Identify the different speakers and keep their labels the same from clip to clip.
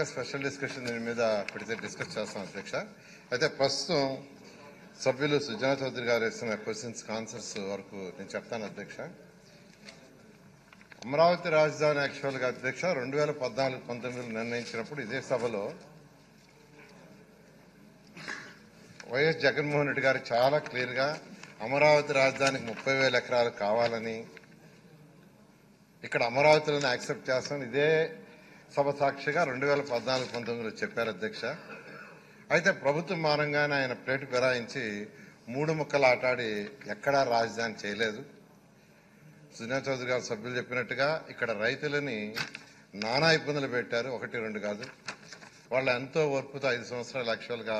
Speaker 1: Special discussion దీని మీద పెడితే డిస్కస్ చేస్తాం అధ్యక్ష. అయితే ప్రస్తుతం సభ్యులు సుజనా చౌదరి గారు వేసిన క్వశ్చన్స్ ఆన్సర్స్ వరకు నేను చెప్తాను అధ్యక్ష. అమరావతి రాజధాని యాక్చువల్గా అధ్యక్ష 2014-19 నిర్ణయించినప్పుడు ఇదే సభలో వైఎస్ జగన్మోహన్ రెడ్డి గారు చాలా క్లియర్ గా అమరావతి రాజధానికి 30,000 ఎకరాలు కావాలని, ఇక్కడ అమరావతిలోనే యాక్సెప్ట్ చేస్తామని ఇదే సభ సాక్షిగా 2014-19లో చెప్పారు అధ్యక్ష. అయితే ప్రభుత్వం మారంగానే ఆయన ప్లేటు ఫిరాయించి 3 ముక్కలు ఆటాడి ఎక్కడా రాజధాని చేయలేదు. సుజనా చౌదరి గారు సభ్యులు చెప్పినట్టుగా ఇక్కడ రైతులని నానా ఇబ్బందులు పెట్టారు, 1-2 కాదు. వాళ్ళు ఎంతో ఓర్పుతో 5 సంవత్సరాలు యాక్చువల్గా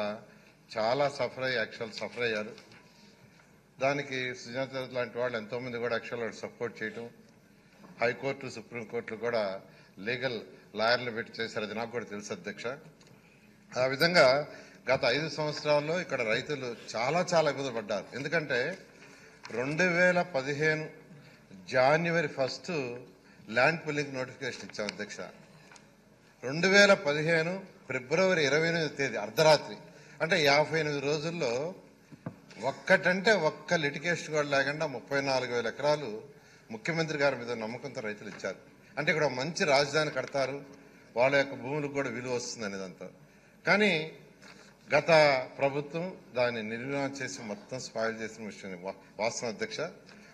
Speaker 1: చాలా సఫర్ అయ్యారు. దానికి సుజనా చౌదరి లాంటి వాళ్ళు ఎంతో మంది కూడా యాక్చువల్గా సపోర్ట్ చేయటం, హైకోర్టు సుప్రీంకోర్టులు కూడా లీగల్ లాయర్లు పెట్టి చేశారు. అది నాకు కూడా తెలుసు అధ్యక్ష. ఆ విధంగా గత 5 సంవత్సరాల్లో ఇక్కడ రైతులు చాలా ఇబ్బందులు పడ్డారు. ఎందుకంటే 2015 జనవరి 1 ల్యాండ్ పుల్లింగ్ నోటిఫికేషన్ ఇచ్చాం అధ్యక్ష. 2015 ఫిబ్రవరి 28వ తేదీ అర్ధరాత్రి, అంటే 58 రోజుల్లో ఒక్క లిటిగేషన్ కూడా లేకుండా 34,000 ఎకరాలు ముఖ్యమంత్రి గారి మీద నమ్మకంతో రైతులు ఇచ్చారు. అంటే ఇక్కడ మంచి రాజధాని కడతారు, వాళ్ళ యొక్క భూములకు కూడా విలువ వస్తుంది అనేదంతా. కానీ గత ప్రభుత్వం దాన్ని నిర్వీర్యం చేసి మొత్తం స్పాయిల్ చేసిన విషయం వాస్తవం అధ్యక్ష.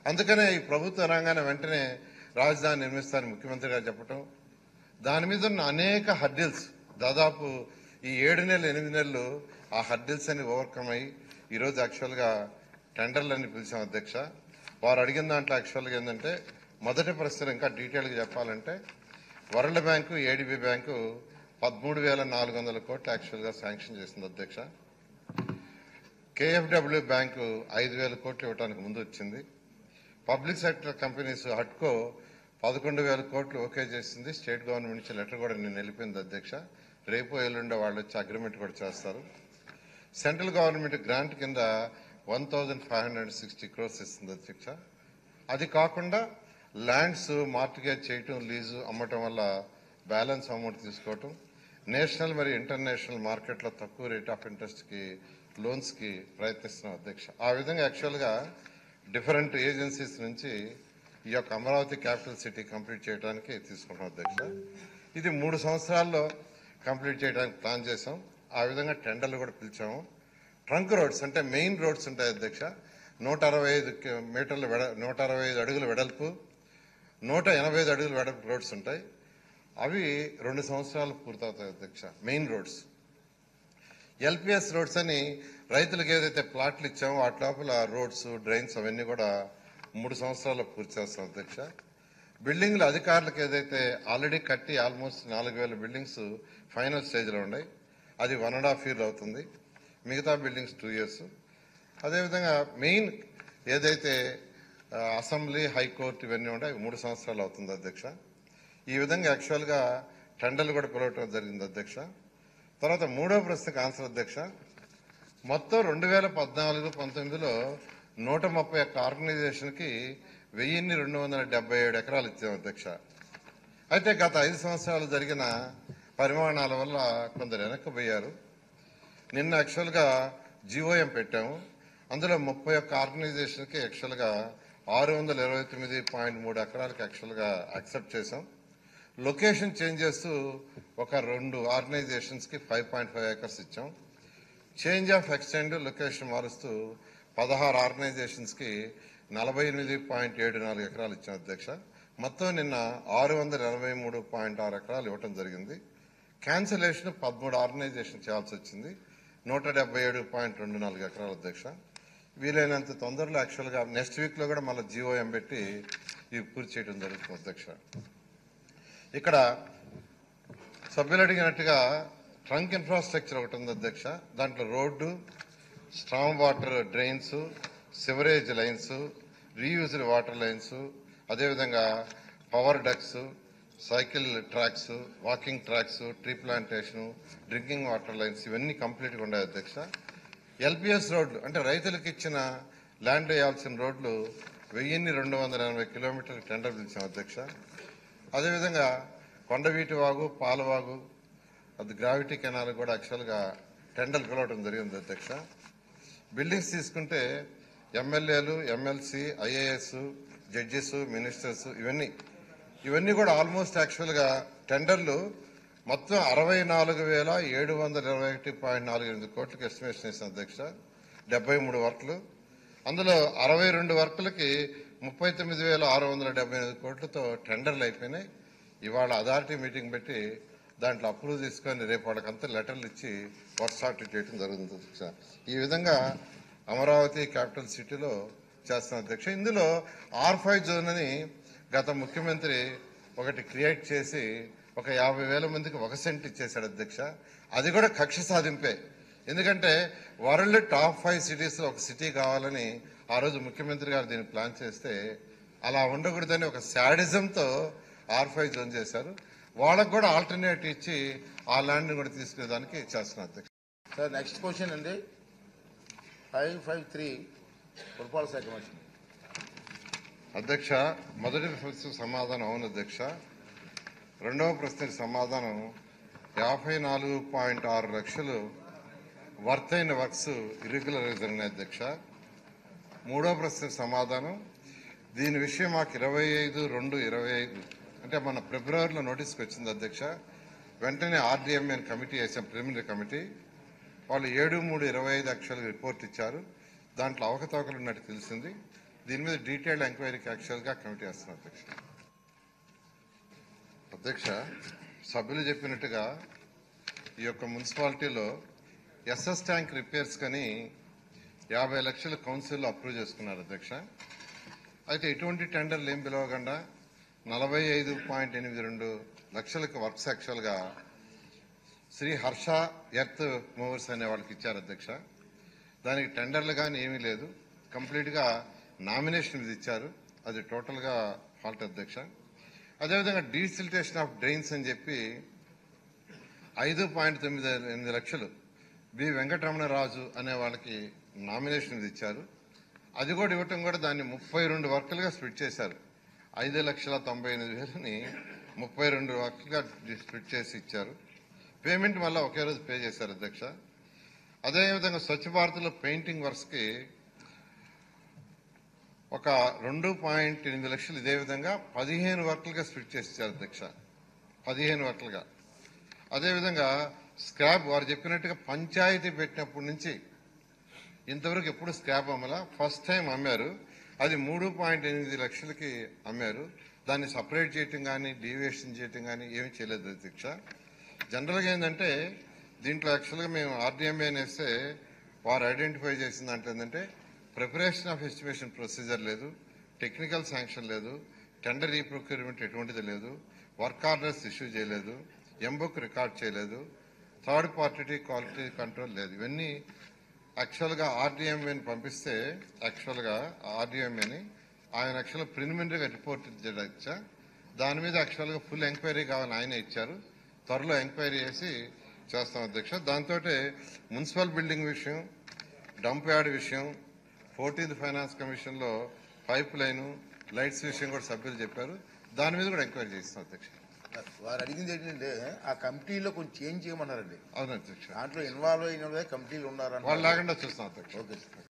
Speaker 1: అందుకనే ఈ ప్రభుత్వ రంగాన్ని వెంటనే రాజధాని నిర్మిస్తారని ముఖ్యమంత్రి గారు చెప్పడం, దాని మీద ఉన్న అనేక హర్డిల్స్ దాదాపు ఈ 7 నెలలు 8 నెలలు ఆ హర్డిల్స్ అన్ని ఓవర్కమ్ అయ్యి ఈరోజు యాక్చువల్గా టెండర్లన్నీ పిలిచాం అధ్యక్ష. వారు అడిగిన దాంట్లో యాక్చువల్గా ఏంటంటే మొదటి ప్రశ్న ఇంకా డీటెయిల్గా చెప్పాలంటే వరల్డ్ బ్యాంకు, ఏడీబీ బ్యాంకు 13,400 కోట్లు యాక్చువల్గా శాంక్షన్ చేసింది అధ్యక్ష. కేఎఫ్డబ్ల్యూ బ్యాంకు 5,000 కోట్లు ఇవ్వడానికి ముందు వచ్చింది. పబ్లిక్ సెక్టర్ కంపెనీస్ హట్కో 11,000 కోట్లు ఓకే చేసింది. స్టేట్ గవర్నమెంట్ నుంచి లెటర్ కూడా నేను వెళ్ళిపోయింది అధ్యక్ష. రేపు ఎల్లుండే వాళ్ళు వచ్చి అగ్రిమెంట్ కూడా చేస్తారు. సెంట్రల్ గవర్నమెంట్ గ్రాంట్ కింద 1,560 crores ఇస్తుంది అధ్యక్ష. అది కాకుండా ల్యాండ్స్ మార్టిగేజ్ చేయటం, లీజు అమ్మటం వల్ల బ్యాలెన్స్ అమౌంట్ తీసుకోవటం, నేషనల్ మరియు ఇంటర్నేషనల్ మార్కెట్లో తక్కువ రేట్ ఆఫ్ ఇంట్రెస్ట్ కి లోన్స్ కి ప్రయత్నిస్తున్నాం అధ్యక్ష. ఆ విధంగా యాక్చువల్గా డిఫరెంట్ ఏజెన్సీస్ నుంచి ఈ యొక్క అమరావతి క్యాపిటల్ సిటీ కంప్లీట్ చేయడానికి తీసుకుంటాం అధ్యక్ష. ఇది 3 సంవత్సరాల్లో కంప్లీట్ చేయడానికి ప్లాన్ చేశాం. ఆ విధంగా టెండర్లు కూడా పిలిచాము. ట్రంక్ రోడ్స్ అంటే మెయిన్ రోడ్స్ ఉంటాయి అధ్యక్ష. 165 అడుగుల వెడల్పు, 185 అడుగుల వెడల్పు రోడ్స్ ఉంటాయి. అవి 2 సంవత్సరాలు పూర్తవుతాయి అధ్యక్ష. Main roads. ఎల్పిఎస్ రోడ్స్ అని రైతులకు ఏదైతే ప్లాట్లు ఇచ్చామో వాటి లోపల రోడ్స్, డ్రైన్స్ అవన్నీ కూడా 3 సంవత్సరాల్లో పూర్తి చేస్తాం అధ్యక్ష. బిల్డింగ్లు అధికారులకు ఏదైతే ఆల్రెడీ కట్టి ఆల్మోస్ట్ 4,000 బిల్డింగ్స్ ఫైనల్ స్టేజ్లో ఉన్నాయి, అది 1.5 year అవుతుంది. మిగతా బిల్డింగ్స్ 2 years. అదేవిధంగా మెయిన్ ఏదైతే అసెంబ్లీ, హైకోర్టు ఇవన్నీ ఉంటాయి 3 సంవత్సరాలు అవుతుంది అధ్యక్ష. ఈ విధంగా యాక్చువల్గా టెండర్లు కూడా పిలవటం జరిగింది అధ్యక్ష. తర్వాత 3వ ప్రశ్నకు ఆన్సర్ అధ్యక్ష. మొత్తం 2014-19లో 131 ఆర్గనైజేషన్కి 1,277 ఎకరాలు ఇచ్చాం అధ్యక్ష. అయితే గత 5 సంవత్సరాలు జరిగిన పరిమాణాల వల్ల కొందరు వెనక్కిపోయారు. నిన్న యాక్చువల్గా జీఓఎం పెట్టాము. అందులో 31 ఆర్గనైజేషన్కి యాక్చువల్గా 629.3 ఎకరాలకు యాక్చువల్గా యాక్సెప్ట్ చేశాం. లొకేషన్ చేంజ్ చేస్తూ ఒక 2 ఆర్గనైజేషన్స్కి 5.5 acres ఇచ్చాం. చేంజ్ ఆఫ్ ఎక్స్టెండ్ లొకేషన్ మారుస్తూ 16 ఆర్గనైజేషన్స్కి 48.74 ఎకరాలు ఇచ్చాం అధ్యక్ష. మొత్తం నిన్న 683.6 ఎకరాలు ఇవ్వటం జరిగింది. క్యాన్సిలేషన్ 13 ఆర్గనైజేషన్ చేయాల్సి వచ్చింది, 177.24 ఎకరాలు అధ్యక్ష. వీలైనంత తొందరలో యాక్చువల్గా నెక్స్ట్ వీక్లో కూడా మళ్ళీ జీఓఎం పెట్టి ఇవి పూర్తి చేయడం జరుగుతుంది అధ్యక్ష. ఇక్కడ సభ్యులు అడిగినట్టుగా ట్రంక్ ఇన్ఫ్రాస్ట్రక్చర్ ఒకటి ఉంది అధ్యక్ష. దాంట్లో road, strong water drains, sewerage lines, reused water lines, అదేవిధంగా power ducts, cycle tracks, walking tracks, tree plantation, drinking water lines ఇవన్నీ కంప్లీట్గా ఉన్నాయి అధ్యక్ష. ఎల్పిఎస్ రోడ్లు అంటే రైతులకు ఇచ్చిన ల్యాండ్ వేయాల్సిన రోడ్లు 1280 కిలోమీటర్ల టెండర్ పిలిచాం అధ్యక్ష. అదేవిధంగా కొండవీటి వాగు, పాలవాగు, అది గ్రావిటీ కెనాల్ కూడా యాక్చువల్గా టెండర్ పిలవడం జరిగింది అధ్యక్ష. బిల్డింగ్స్ తీసుకుంటే ఎమ్మెల్యేలు, ఎమ్మెల్సీ, ఐఏఎస్, జడ్జెస్, మినిస్టర్స్ ఇవన్నీ కూడా ఆల్మోస్ట్ యాక్చువల్గా టెండర్లు మొత్తం 64,721.48 కోట్లకి ఎస్టిమేషన్ వేసిన అధ్యక్ష. 73 వర్క్లు, అందులో 62 వర్కులకి 39,678 కోట్లతో టెండర్లు అయిపోయినాయి. ఇవాళ అథారిటీ మీటింగ్ పెట్టి దాంట్లో అప్రూవ్ తీసుకొని రేపు వాళ్ళకంతా లెటర్లు ఇచ్చి వర్క్ స్టార్ట్ చేయడం జరుగుతుంది అధ్యక్ష. ఈ విధంగా అమరావతి క్యాపిటల్ సిటీలో చేస్తున్న అధ్యక్ష. ఇందులో R5 జోన్ అని గత ముఖ్యమంత్రి ఒకటి క్రియేట్ చేసి ఒక 50,000 మందికి 1 సెంట్ ఇచ్చేశాడు అధ్యక్ష. అది కూడా కక్ష సాధింపే. ఎందుకంటే వరల్డ్ టాప్ 5 సిటీస్ లో ఒక సిటీ కావాలని ఆ రోజు ముఖ్యమంత్రి గారు దీన్ని ప్లాన్ చేస్తే అలా ఉండకూడదని ఒక శాడిజంతో R5 జోన్ చేశారు. వాళ్ళకు కూడా ఆల్టర్నేట్ ఇచ్చి ఆ ల్యాండ్ కూడా తీసుకునేదానికి చేస్తున్నారు అధ్యక్ష.
Speaker 2: సార్ నెక్స్ట్ క్వశ్చన్ అండి 553 పురపాలక శాఖ మంత్రి.
Speaker 1: అధ్యక్ష, మొదటి ప్రశ్నకు సమాధానం అవును అధ్యక్ష. రెండవ ప్రశ్నకు సమాధానం 54.6 లక్షలు వర్తైన వర్క్స్ ఇర్రెగ్యులర్ జరిగినాయి అధ్యక్ష. మూడో ప్రశ్నకు సమాధానం దీని విషయం మాకు 25/2/25 అంటే మన ఫిబ్రవరిలో నోటీస్కి వచ్చింది అధ్యక్ష. వెంటనే RDMA కమిటీ వేసాం, ప్రిలిమినరీ కమిటీ. వాళ్ళు 7/3/25 యాక్చువల్గా రిపోర్ట్ ఇచ్చారు. దాంట్లో అవకతవకలు ఉన్నట్టు తెలిసింది. దీని మీద డీటెయిల్డ్ ఎంక్వైరీకి యాక్చువల్గా కమిటీ వేస్తున్నారు అధ్యక్ష. అధ్యక్ష, సభ్యులు చెప్పినట్టుగా ఈ యొక్క మున్సిపాలిటీలో SS ట్యాంక్ రిపేర్స్ కని 50 లక్షలు కౌన్సిల్లో అప్రూవ్ చేసుకున్నారు అధ్యక్ష. అయితే ఎటువంటి టెండర్లు ఏం పిలవకుండా 45.82 లక్షలకు వర్క్స్ యాక్చువల్గా శ్రీ హర్ష ఎర్త్ మూవర్స్ అనే వాళ్ళకి ఇచ్చారు అధ్యక్ష. దానికి టెండర్లు కానీ ఏమీ లేదు, కంప్లీట్గా నామినేషన్ మీద ఇచ్చారు. అది టోటల్గా ఫాల్ట్ అధ్యక్ష. అదేవిధంగా డీసిల్టేషన్ ఆఫ్ డ్రైన్స్ అని చెప్పి 5.98 లక్షలు బి వెంకటరమణరాజు అనే వాళ్ళకి నామినేషన్ మీద ఇచ్చారు. అది కూడా ఇవ్వటం కూడా దాన్ని 32 వర్కులుగా స్ప్లిట్ చేశారు. 5,98,000ని 32 వర్కులుగా స్ప్లిట్ చేసి ఇచ్చారు. పేమెంట్ మళ్ళీ ఒకే రోజు పే చేశారు అధ్యక్ష. అదేవిధంగా స్వచ్ఛ భారత్లో పెయింటింగ్ వర్క్స్కి ఒక 2.8 లక్షలు ఇదే విధంగా 15 వర్కులుగా స్ప్లిట్ చేసి ఇచ్చారు అధ్యక్ష. 15 వర్కులుగా. అదేవిధంగా స్క్రాప్ వారు చెప్పినట్టుగా పంచాయతీ పెట్టినప్పటి నుంచి ఇంతవరకు ఎప్పుడు స్క్రాప్ అమ్మలా, ఫస్ట్ టైం అమ్మారు. అది 3.8 లక్షలకి అమ్మారు. దాన్ని సపరేట్ చేయటం కానీ డీవియేషన్ చేయటం కానీ ఏమీ చేయలేదు అధ్యక్ష. జనరల్గా ఏంటంటే దీంట్లో యాక్చువల్గా మేము RDMA వేస్తే వారు ఐడెంటిఫై చేసిన దాంట్లో ఏంటంటే ప్రిపరేషన్ ఆఫ్ ఎస్టిమేషన్ ప్రొసీజర్ లేదు, టెక్నికల్ శాంక్షన్ లేదు, టెండర్ రీప్రొక్యూర్మెంట్ ఎటువంటిది లేదు, వర్క్ ఆర్డర్స్ ఇష్యూ చేయలేదు, ఎంబుక్ రికార్డ్ చేయలేదు, థర్డ్ పార్టీ క్వాలిటీ కంట్రోల్ లేదు. ఇవన్నీ యాక్చువల్గా RDMAని పంపిస్తే యాక్చువల్గా RDMAని ఆయన యాక్చువల్గా ప్రిలిమినరీగా రిపోర్ట్ ఇచ్చా. దాని మీద యాక్చువల్గా ఫుల్ ఎంక్వైరీ కావాలని ఆయన ఇచ్చారు. త్వరలో ఎంక్వైరీ చేసి చేస్తాం అధ్యక్ష. దాంతో మున్సిపల్ బిల్డింగ్ విషయం, డంప్ యార్డ్ విషయం, 14th ఫైనాన్స్ కమిషన్లో పైప్ లైను, లైట్స్ విషయం కూడా సభ్యులు చెప్పారు. దాని మీద కూడా ఎంక్వైరీ చేస్తాం అధ్యక్ష.
Speaker 2: వారు అడిగింది ఏంటంటే ఆ కమిటీలో కొంచెం చేంజ్ చేయమన్నారండి.
Speaker 1: అవును అధ్యక్ష.
Speaker 2: దాంట్లో ఇన్వాల్వ్ అయిన కమిటీలు ఉన్నారని
Speaker 1: వాళ్ళు లేకుండా చూస్తాం అధ్యక్ష.
Speaker 2: Okay sir.